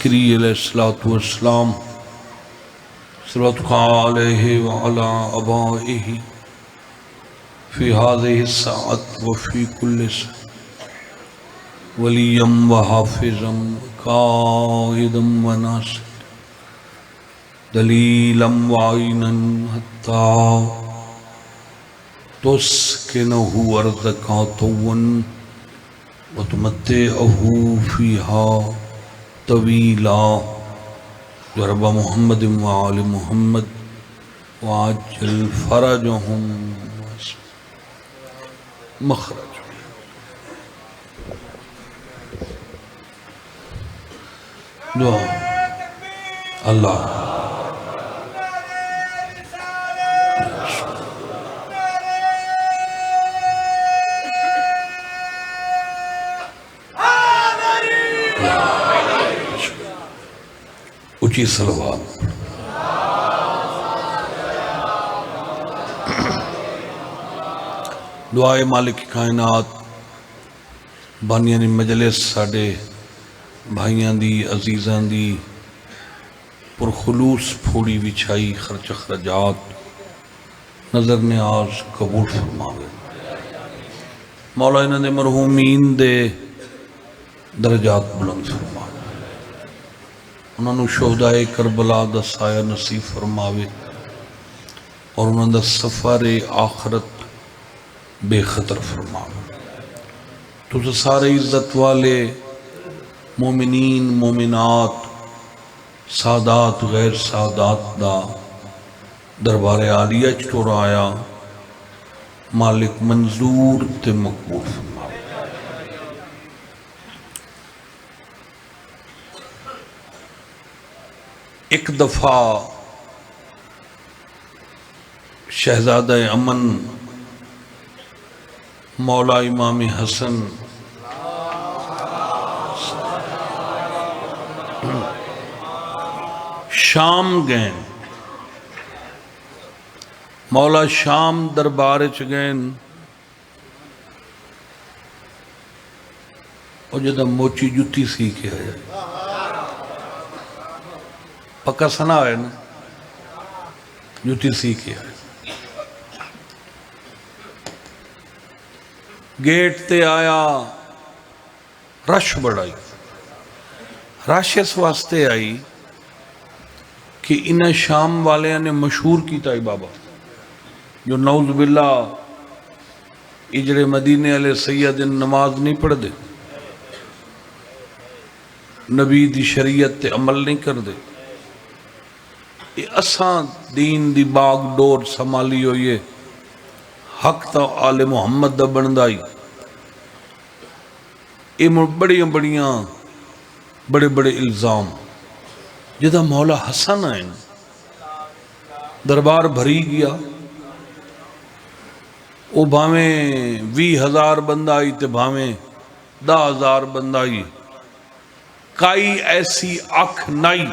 عسکری علیہ السلام صلواتک علیہ وعلا آبائہ فی هذه الساعة وفی کل ساعة ولیا وحافظا قائدا وناصرا دلیلا وعینا حتی تسکنہ ارضک طوا وتمتعہ فیہا طویلا رب محمد وآل محمد وعجل فرجہم مخرج دعا اللہ اچھی صلوات دعائے مالک کائنات بانیانی مجلس ساڑے بھائیاں دی عزیزاں دی پرخلوص پھوڑی وچھائی خرچ خرجات نظر نیاز قبول فرماوے مولا انہاں دے مرحومین دے درجات بلند فرماوے انہاں نو شہدائے کربلا دا سایہ نصیب فرماوے اور انہاں دا سفر آخرت بے خطر فرماوے تو سارے عزت والے مومنین مومنات سادات غیر سادات دا دربار عالیہ چطور آیا مالک منظور تے مقبول فرماوے ایک دفعہ شہزادہ امن مولا امام حسن شام گئیں مولا شام دربار گئیں اور جدہ موچی جتی سی کے آیا پکا سنا ہے نا جتی سی کے آیا گیٹ تے آیا رش بڑھائی رش اس واسطے آئی کہ انہیں شام والے نے مشہور کیتا ہے بابا جو نعوذ باللہ اجڑے مدینے علیہ سید نماز نہیں پڑھ دے نبی دی شریعت تے عمل نہیں کر دے یہ اساں دین دی باغ ڈور سمالی ہوئیے حق تا آل محمد دا بندائی یہ بڑے بڑے الزام جدہ مولا حسن آئیں دربار بھری گیا وہ بھامیں 20,000 بندہ آئی تے بھامیں 10,000 بندہ آئی کائی ایسی اکھ نائی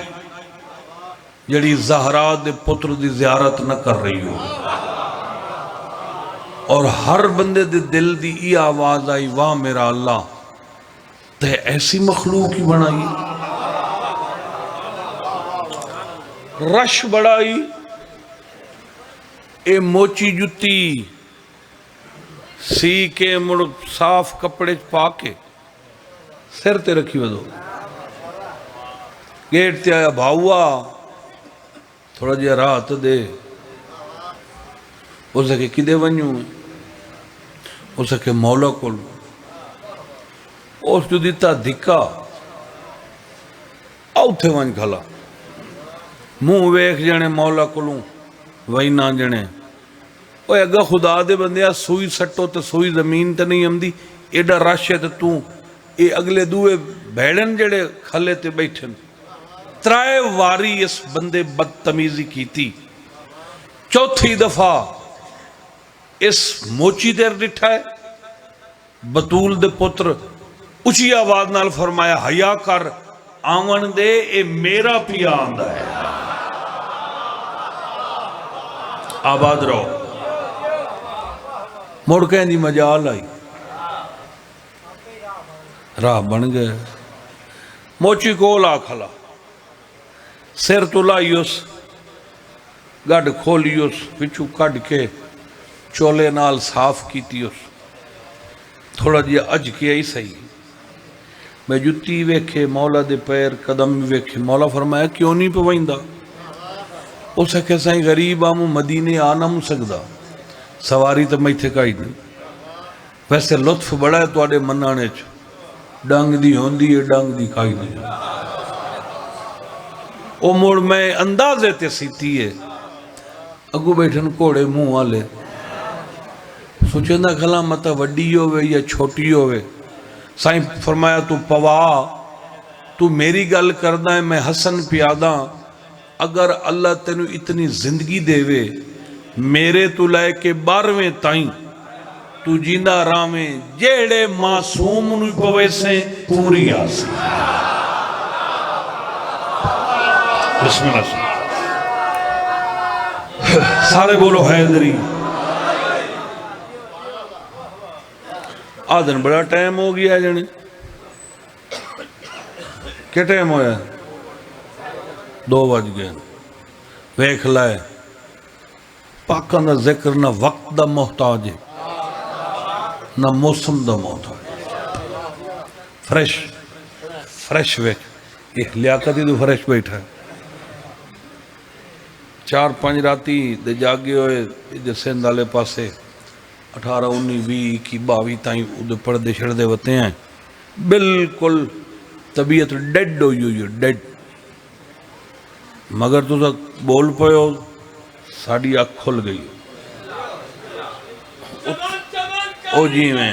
جڑی زہرا دے پتر دی زیارت نہ کر رہی ہو اور ہر بندے دے دل دی ای آواز آئی واہ میرا اللہ تے ایسی مخلوق ہی بنائی رش بڑائی اے موچی جتی سی کے مڑ صاف کپڑے پا کے سر تے رکھی وزو گیٹ تے آیا بھاؤا تھوڑا جیا رات دے اسے کہ کدے ونیوں اسے کہ مولا کول اس جو دیتا دھکا آؤتھے ون کھلا منہ ویکھ جنے مولا کولوں وہی نہ جنے اوہ اگا خدا دے بندیا سوئی سٹو تے سوئی زمین تے نہیں امدی ایڈا رش ہے تے تو اے اگلے دوئے بھیڑن جڑے کھلے تے بیٹھن ترائے واری اس بندے بدتمیزی کی تھی چوتھی دفعہ اس موچی دیر ڈٹھا ہے بطول دے پتر اچھی آواز نال فرمایا حیا کر آون دے اے میرا پیا آندہ ہے آباد رہو موڑ کہیں دی مجال آئی راہ بن گئے موچی کول آ کھلا سر تو لائیوس گڈ کھولیوس پچھو کڈ کے چولے نال صاف کیتیوس تھوڑا جیا اج کیا ہی صحیح میں جتی ویکھے مولا دے پیر قدم ویکھے مولا فرمایا کیوں نہیں پوائندہ اس کے سائیں غریب آمو مدینے آنا مو سکدا سواری تو میں تھے کائی نہیں ویسے لطف بڑا ہے تو آڑے منانے چ ڈانگ دی ہوندی ہے ڈانگ دی کھائی نہیں او موڑ میں اندازے تے سیتی ہے اگو بیٹھن کوڑے منہ والے سوچندہ کھلا متا وڈی ہوئے یا چھوٹی ہوئے سائیں فرمایا تو پوا تو میری گل کردہ ہے میں حسن پیادہ اگر اللہ تینو اتنی زندگی دے وے میرے تو لائے کے 12ویں تائیں تو جیندہ رامیں جیڑے معصوم نوی پوے سے پوری آسی بسم اللہ سارے بولو حیدری آدھن بڑا ٹائم ہو گیا ہے جنی کیا ٹائم ہویا 2 بج گئے ویکھ لائے پاکاں دا ذکر نہ وقت دا محتاج ہے نہ موسم دا محتاج فریش ویکھ یہ لیاقتی تو فریش بیٹھا ہے 4-5 راتی دے جاگے ہوئے دے سندھ آلے پاسے 18 19 20 21 22 تائیں ادھے پردے شردے ہوتے ہیں بالکل طبیعت ڈیڈ ہوئی ہوئی ہے ڈیڈ مگر تو سا بول پئے ہو ساڑی آنکھ کھل گئی او جی میں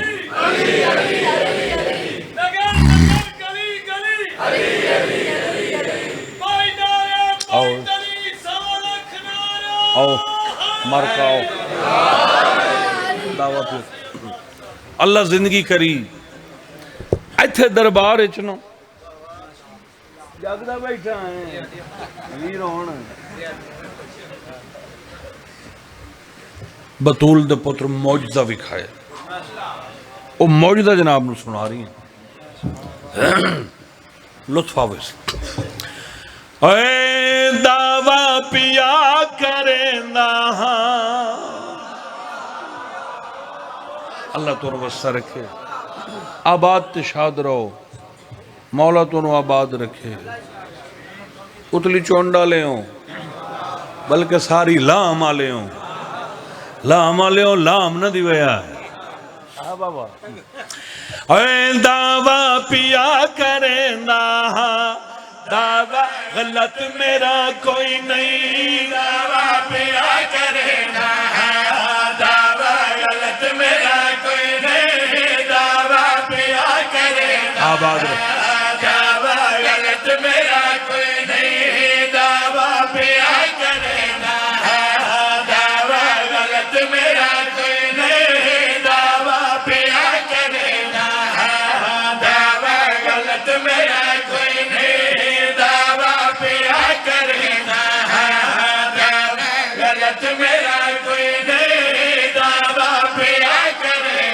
آؤ مرک آؤ دعوت اللہ زندگی کری ایتھے دربار اچنو جاگدہ بیٹھا ہیں امیر ہون بطول دے پتر موجزہ وکھائے وہ موجزہ جناب نے سنا رہی ہیں لطف آویس اے دعویٰ پیا کریں اللہ تو وسع رکھے آباد تشاد رہو مولا تو آباد رکھے اتلی چونڈا لے ہوں بلکہ ساری لام آلے ہوں لام نہ دیویا ہے اے دعویٰ پیا کریں دعویٰ غلط میرا کوئی نہیں دعویٰ پیا کریں دعویٰ غلط میرا کوئی نہیں دعویٰ پیا کریں آباد دعویٰ غلط میرا کوئی نہیں دعویٰ پیا کریں دعویٰ غلط میرا کوئی نہیں دعویٰ پیا کریں دعویٰ غلط میرا کوئی نہیں دعویٰ پیا کریں غلط میرا کوئی نہیں دعویٰ پیا کریں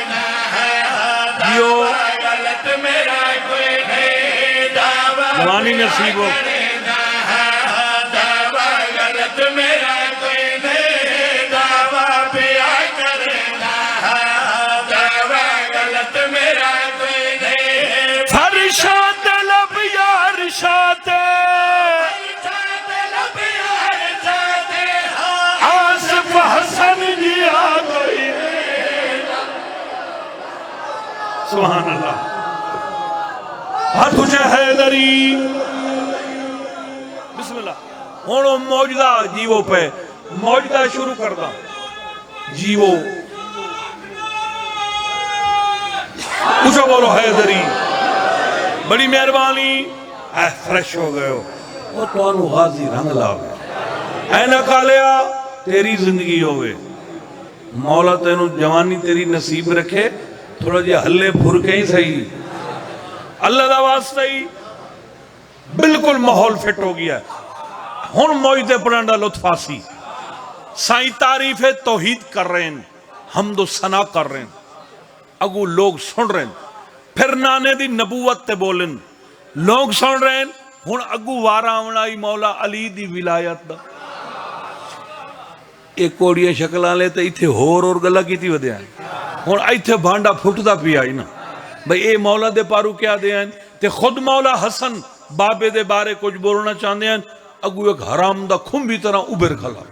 غلط میرا کوئی نہیں دعویٰ جوانی نصیب ہو دعویٰ غلط میرا کوئی نہیں دعویٰ پیا کریں دعویٰ غلط میرا کوئی نہیں فرشاد لب یار شاد آصف حسن جیا کوئی سبحان اللہ ہاتھ اچھے حیدری بسم اللہ ہونو موجدہ جیوو پہ موجدہ شروع کردہ جیوو اچھا بولو حیدری بڑی مہربانی فریش ہو گئے ہو وہ توانو غازی رنگ لاؤ اے نکالیا تیری زندگی ہوئے مولا تینو جوانی تیری نصیب رکھے تھوڑا جی ہلے پھر کے ہی صحیح اللہ دا واسطہ ہی بالکل ماحول فٹ ہو گیا ہن موجدے پڑھنڈا لطف آسی سائیں تعریف توحید کر رہے ہیں حمد و ثنا کر رہے ہیں اگو لوگ سن رہے ہیں پھر نانے دی نبوت تے بولن لوگ سن رہے ہیں ہن اگو وارا آونا آئی مولا علی دی ولایت دا ایک کوڑیے شکلاں لے تے ایتھے اور گلا کیتی ودیا ہن ایتھے بھانڈا پھٹدا پیا ہی نا بھئی اے مولا دے پارو کیا دے ہیں تے خود مولا حسن بابے دے بارے کچھ بولنا چاہندے ہیں اگو ایک حرام دا کھم بھی طرح اوبر کھلا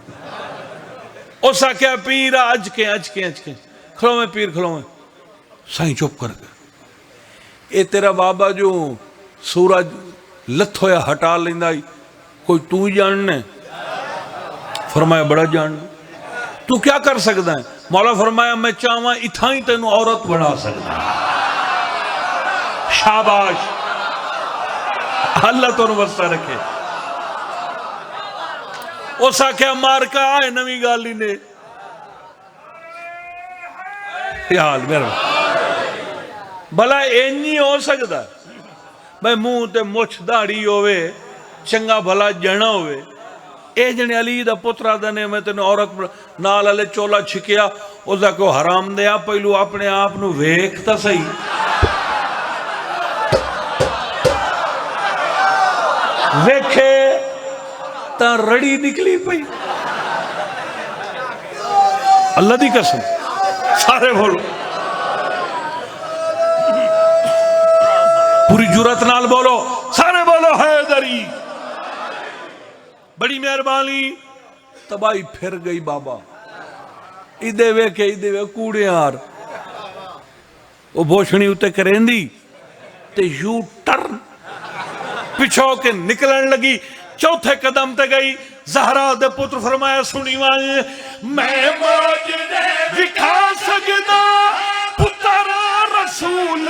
اسا کیا پیرا اج کے کھلو میں پیر کھلو میں سائیں چپ کر گئے اے تیرا بابا جو سورج لت ہویا ہٹا لیندہ کوئی تو ہی جاننے فرمایا بڑا جاننے تو کیا کر سکتا ہے مولا فرمایا میں چاہواں اتھائیں تینوں عورت بنا سکتا ہے شاباش اللہ تو نوستہ رکھے اسا کیا مار کا آئے نوی گالی نے یا حال میرا بھلا اینی ہو سکتا ہے بھائی منہ تے مچھ داڑی ہوئے چنگا بھلا جنا ہوئے اے جنے علی دا پترہ دنے میں تینے عورت نال علی چولا چھکیا اسا کو حرام دیا پہلو اپنے آپ نو ویکھتا صحیح ویکھے تا رڑی نکلی پئی اللہ دی قسم سارے بولو پوری جرات نال بولو سارے بولو حیدری بڑی مہربانی تباہی پھر گئی بابا ایدے وے کوڑے آر وہ بوشنی ہوتے کریں دی تے یو ٹرن پچھو کے نکلن لگی چوتھے قدم تے گئی زہرا دے پتر فرمایا سنی وائیں میں موجدے دکھا سکتا پتر رسول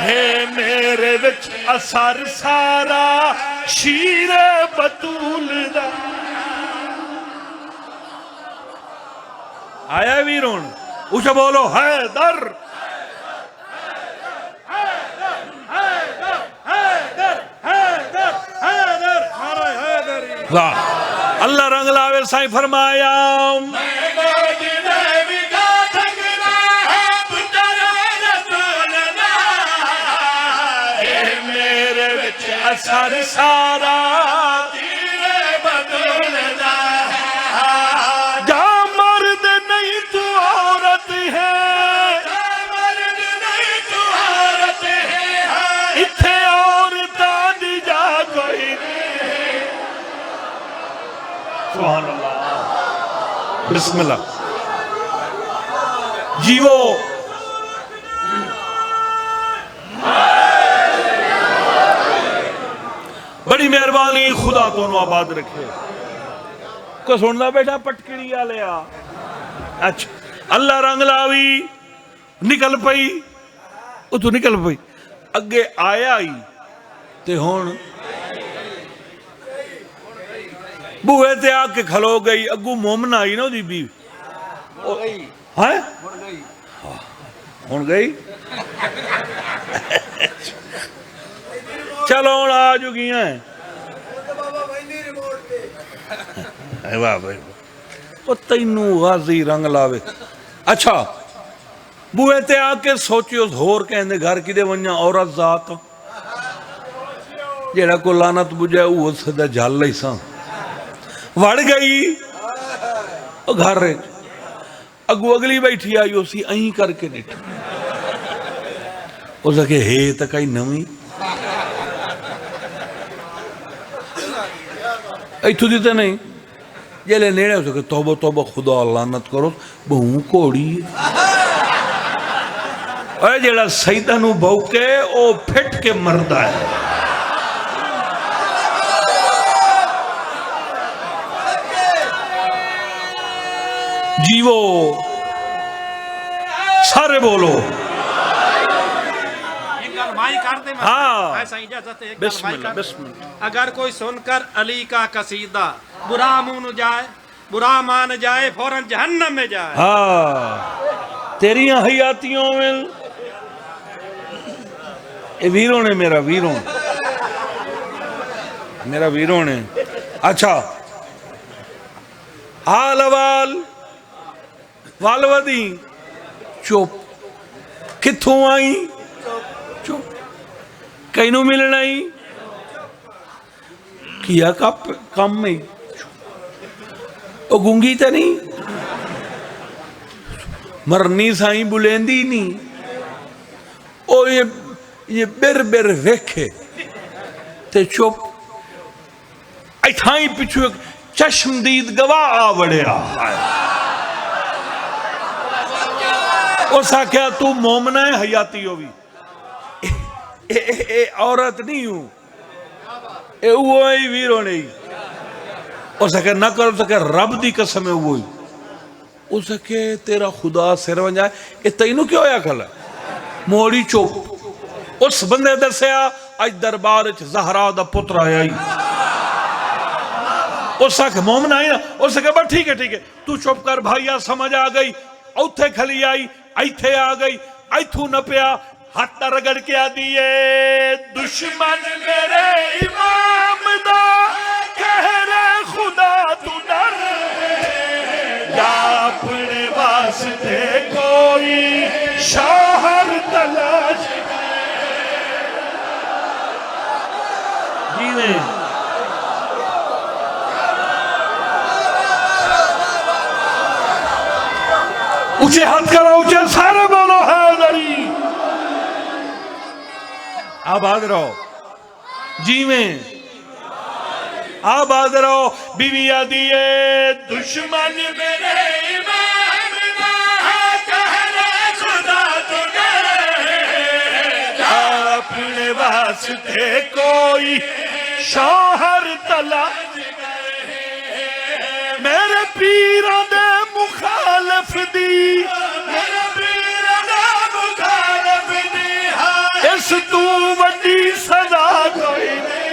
ہے میرے وچ اثر سارا شیر بطول دا آیا ویرون اسے بولو حیدر اللہ رنگ لاوے سائیں فرمایا میرے وچ اثر سارا جا مرد نہیں تو عورت ہے اتھے عورتاں دی جا کوئی سبحان اللہ بسم اللہ جیو بڑی مہربانی خدا تو انہوں آباد رکھے کو سننا بیٹا پٹکڑی آلیا اچھا اللہ رنگ لاوی نکل پئی وہ تو نکل پئی اگے آیا ہی تے ہون بوئے تے آ کے کھلو گئی اگو مومن آئی نا دی بیوی ہاں ہون گئی چلو ہون آ جو گیا ہیں واہ بھائی وہ تینوں غازی رنگ لاوے اچھا بوئے تے آ کے سوچی اس ہور کہندے گھر کی دے ونیا عورت ذات جیڑا کو لانت بجھے وہ صدا جھال لئی ساں وڑ گئی وہ گھر رہے اگو اگلی بیٹھی آئی اسی این کر کے نیٹھ اسا کہ ہے تکائی نوی ایتھو دیتے نہیں جیلے نیڑے اسا کہ توبہ توبہ خدا لانت کرو بہوں کوڑی اے جیڑا سیدنو بھوکے او پھٹ کے مردہ ہے جیو سارے بولو ہاں بسم اللہ بسم اللہ اگر کوئی سن کر علی کا قصیدہ برا مون جائے برا مان جائے فوراں جہنم میں جائے ہاں تیریاں حیاتیوں میں اے ویروں نے میرا ویروں نے اچھا حال وال والودی چوپ کتھوں آئی چوپ کہیں نو ملنا ہی کیا کم میں او گنگی تا نہیں مرنی سائیں بلیندی نہیں او یہ بر ویکھے تے چپ ایتھائیں پچھو ایک چشمدید گواہ آوڑے اس آکھیا تو مومنہ ہے حیاتی ہوئی اے عورت نہیں ہوں اے وہی ویرو نہیں اس آکھیا نہ کرو اس آکھیا رب دی قسم ہے وہی اس آکھیا تیرا خدا سر ون جائے اے تینوں کیوں ہویا کھلا موڑی چوپ اس بندے دسیا آج دربار زہرا دا پتر آیا ہی اس آکھیا مومن آئی نا اس آکھیا بس ٹھیک ہے تو چپ کر بھائیا سمجھ آ گئی اوتھے کھلی آئی ایتھے آ گئی ایتھو نہ پیا ہاتھ رگڑ کے آ دیئے دشمن میرے امام دا کہہ رہے خدا تو ڈر یا اپنے واسطے کوئی شوہر تلاش جی نہیں اونچے ہاتھ کرو اونچے سارے بولو حیدری آباد رہو جی میں آباد رہو بیوی آدیے دشمن میرے امام دا کہہ رہے خدا تو ڈر اپنے واسطے کوئی شوہر تلاش میرے پیروں دے مخالف دی میرے پیروں دے مخالف دی اس تو وڈی سزا کوئی نہیں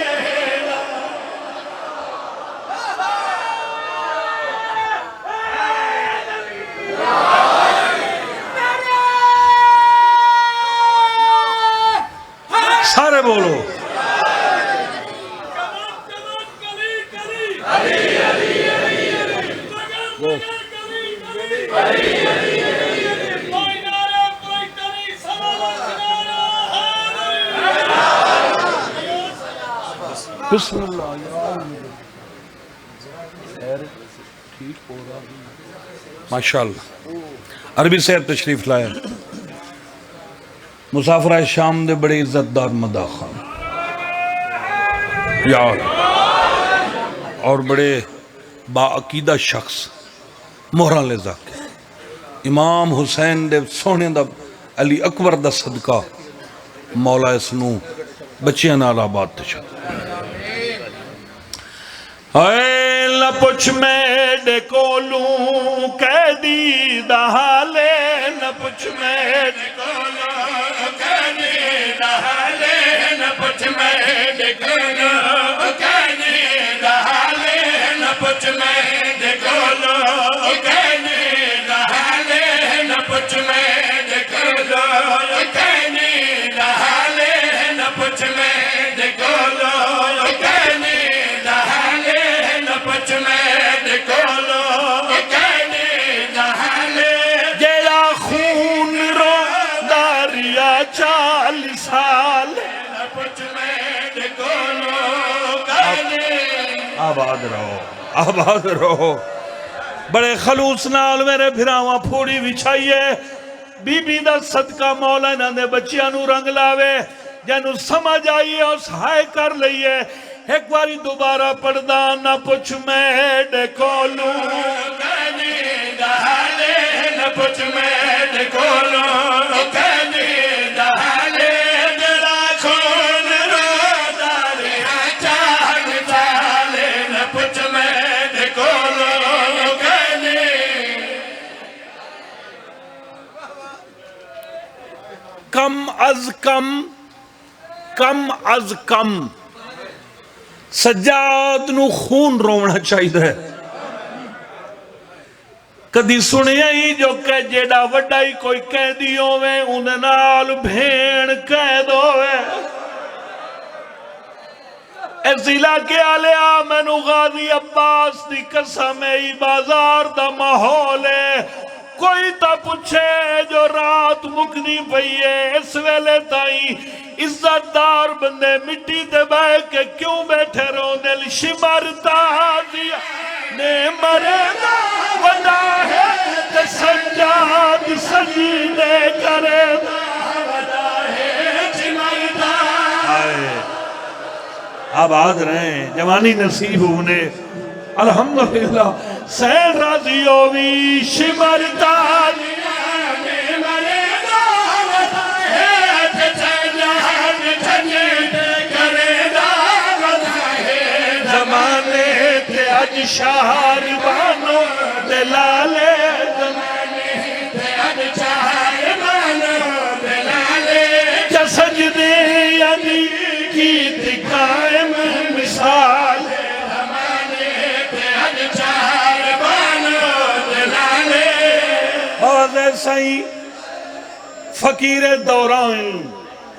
سارے بولو بسم اللہ ماشاءاللہ عربی سے تشریف لائے مسافرہ شام دے بڑے عزت دار مداح خان یار اور بڑے باعقیدہ شخص مہران لے زاکے امام حسین دے سونے دا علی اکبر دا صدقہ مولا اسنو بچیاں نال آباد تشد اے نہ پوچھ میڈے کولوں قیدی دا حالے نہ پوچھ میڈے کولوں قیدی دا حالے نہ پوچھ میڈے کولوں قیدی دا حالے نہ پوچھ میڈے کولوں قیدی دا حالے نہ پوچھ میڈے کولوں قیدی دا حالے نہ پوچھ میڈے کولوں قیدی دا حالے نہ پوچھ میڈے کولوں قیدی دا حالے جیڑا خون رو داریا 40 سال نہ پوچھ میڈے کولوں قیدی آباد رہو بڑے خلوص نال میرے بھراواں پھوڑی وچھائیے بی بی دا صدقہ مولا انہاں دے بچیاں نو رنگ لاوے جنو سمجھ آئیے اس ہائے کر لئیے ایک باری دوبارہ پڑھدا نہ پوچھ میڈے کولوں قیدی دا حالے نہ پوچھ میڈے کولوں قیدی دا حالے جڑا خون رو داریا 40 سال نہ پوچھ میڈے کولوں قیدی کم از کم سجاد نو خون رونا چاہیے کدی سنیا ہی جو کہ جیڑا وڈائی کوئی قیدی ہوئے انہیں نال بھین قید ہوئے اس علاقے آلیا میں نو غازی عباس دی قسم ای بازار دا ماحول ہے کوئی تا پوچھے جو رات مکنی پئیے اس ویلے تائیں عزت دار بندے مٹی دے بائے کہ کیوں بیٹھے رو دل شمرتا دیا نے مرنا ودا ہے تے سجاد سجدے کرے ودا ہے سمرتا آباد رہیں جوانی نصیب ہونے الحمدللہ سین راضی ہوئی شمرتا دیا نے مرنا ودا ہے تے سجاد سجدے کرے ودا ہے زمانے تے اج شہر بانو دلالے زمانے تے اج شہر بانو دلالے جا سجدے یعنی کی قائم مثال زمانے تے اج شہر بانو دلالے بازے سائیں فقیر دوران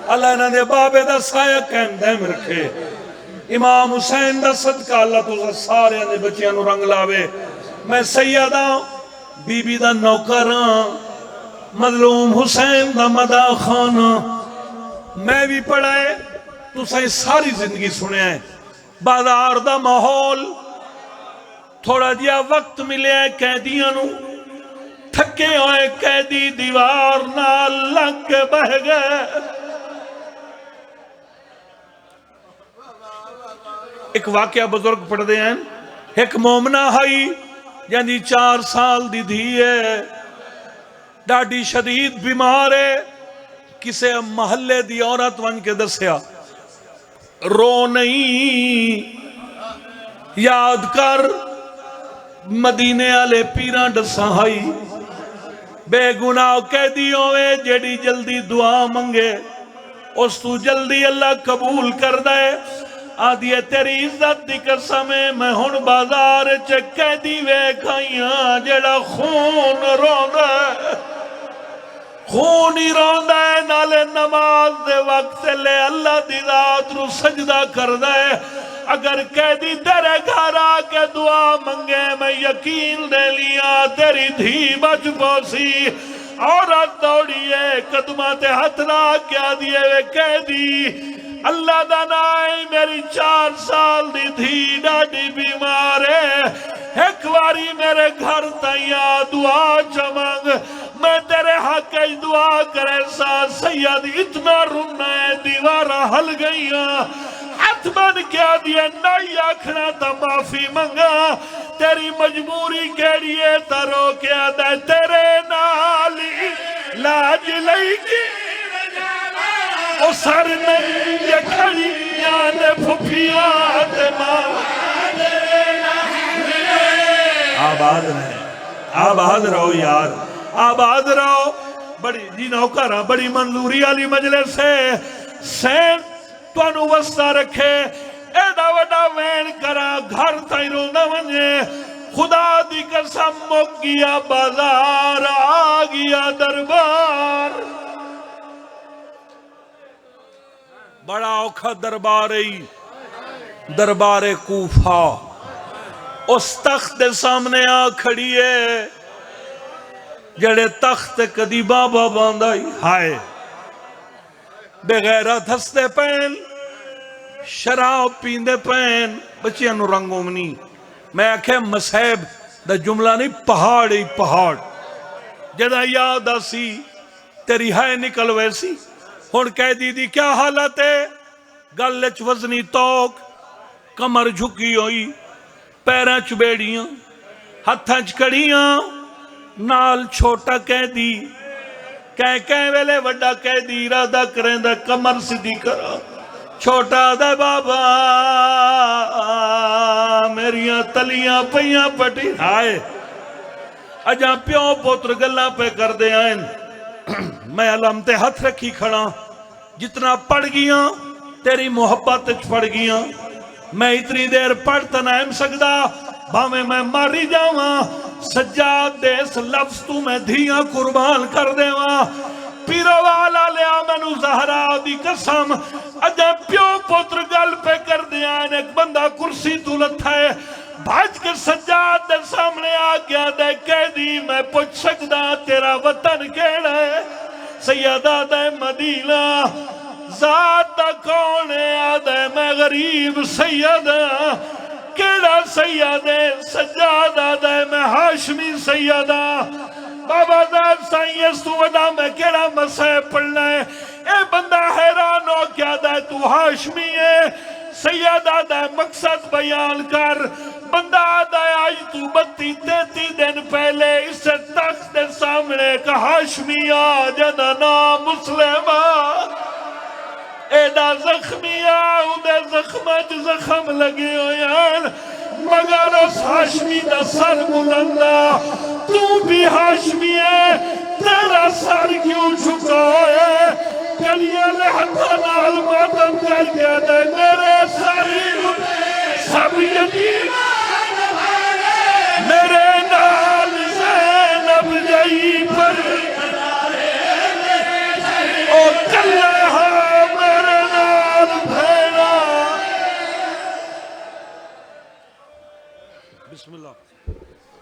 اللہ انہاں دے بابے دا سایہ قائم دائم رکھے امام حسین دا صدقہ اللہ تو سارے اندے بچیاں نو رنگ لاوے میں سیدہ بی بی دا نوکراں مظلوم حسین دا مدہ خانہ میں بھی پڑھائے تو سائیں ساری زندگی سنے ہیں بازار دا ماحول تھوڑا دیا وقت ملے ہیں قیدیاں نو تھکے ہوئے قیدی دیوار نال لگ کے بہ گئے ایک واقعہ بزرگ پڑھ دے ہیں ایک مومنہ ہائی یعنی 4 سال دی دھی ہے ڈاڈی شدید بیمار ہے کسے محلے دی عورت ون کے دسیا رو نہیں یاد کر مدینے والے پیراں ڈساں ہائی بے گناہ قیدی ہوئے جیڑی جلدی دعا منگے اس تو جلدی اللہ قبول کر دے آدھی تیری عزت دی قسم میں ہن بازار قیدی ویکھائیاں جیڑا خون روندا خون ہی روندا ہے نالے نماز دے وقت لے اللہ دی ذات رو سجدہ کردا ہے اگر قیدی تیرے گھر آ کے دعا منگے میں یقین دے لیا تیری دھی بچ پوسی عورت دوڑیے قدمہ تے ہتھ لا کیا دیے وے قیدی اللہ دا نائی میری 4 سال دی دھی ڈاڈی بیمار ہے ایک واری میرے گھر تیاں دعا چمنگ میں تیرے حق دعا کرے سا سید اتنا رونا ہے دیوارہ ہل گئیاں ہاتھ بن کیا دیا نہیں آکھنا تا معافی منگا تیری مجبوری کیڑیے ترو کیا دے تیرے نالی لاج لئی کی او سر نہیں یہ کھڑی یانے پھپیات آباد رہے آباد رہو یار آباد رہو بڑی جی نوکرہ بڑی منظوری علی مجلس ہے سین توانو وسطہ رکھے ایڈا وڈا وین کرا گھر تائی رونا ونجے خدا دی قسم مک گیا بازار آ گیا دربار بڑا اوکھا دربار کوفہ اس تخت دے سامنے آ کھڑی ہے جڑے تخت کدی بابا باندائی ہائے بغیرت ہستے پین شراب پیندے پین بچیاں نو رنگوں منی میں آکھے مسیب دا جملہ نہیں پہاڑ ہی پہاڑ جدہ یاد آسی تیری ہائے نکل ویسی ہون کہہ دی کیا حالت ہے گلچ وزنی توک کمر جھکی ہوئی پیریں چبیڑیاں ہتھاں چکڑیاں نال چھوٹا کہہ دی کہیں ویلے وڈا کہہ دی ارادہ کریں دے کمر سدھی کرا چھوٹا دے بابا میریاں تلیاں پہیاں پٹی ہائے اجاں پیوں پوتر گلہ پہ کر دے آئین میں علامتے ہاتھ رکھی کھڑا جتنا پڑھ گیاں تیری محبت پڑھ گیاں میں اتنی دیر پڑھتا نہ سکدا بھامے میں ماری جاواں سجاد دے اس لفظ تو میں دھیاں قربان کر دے واں پیرو والا لیا منو زہرا دی قسم اجا پیو پتر گل پہ کر دیا ایک بندہ کرسی تو لتھا ہے بھاج کے سجاد دے سامنے آ گیا دے قیدی میں پوچھ سکدا تیرا وطن کیڑا ہے سیدہ دے مدینہ ذات دا کون آدھے میں غریب سید ہاں کیڑا سید ہے سجاد آدھے میں ہاشمی سید ہاں بابا زید سائیں اس تو وڈا میں کیڑا مسئلہ پڑھنا ہے اے بندہ حیران ہو کیا دے تو ہاشمی ہے سید آدھے مقصد بیان کر بندہ آدھے آج تو 32-33 دن پہلے اس تخت دے سامنے کا ہاشمی جدا نام مسلم ایڈا زخمی اودے زخمت زخم لگے ہوئے مگر اس ہاشمی دا سر بلندہ تو بھی ہاشمی ہے تیرا سر کیوں جھکا ہے کلیہ لہتا نال ماتم کر کے دے میرے سری سب یتیم میرے نال زینب جائی پر او کلہا میرے نال بھیڑا بسم اللہ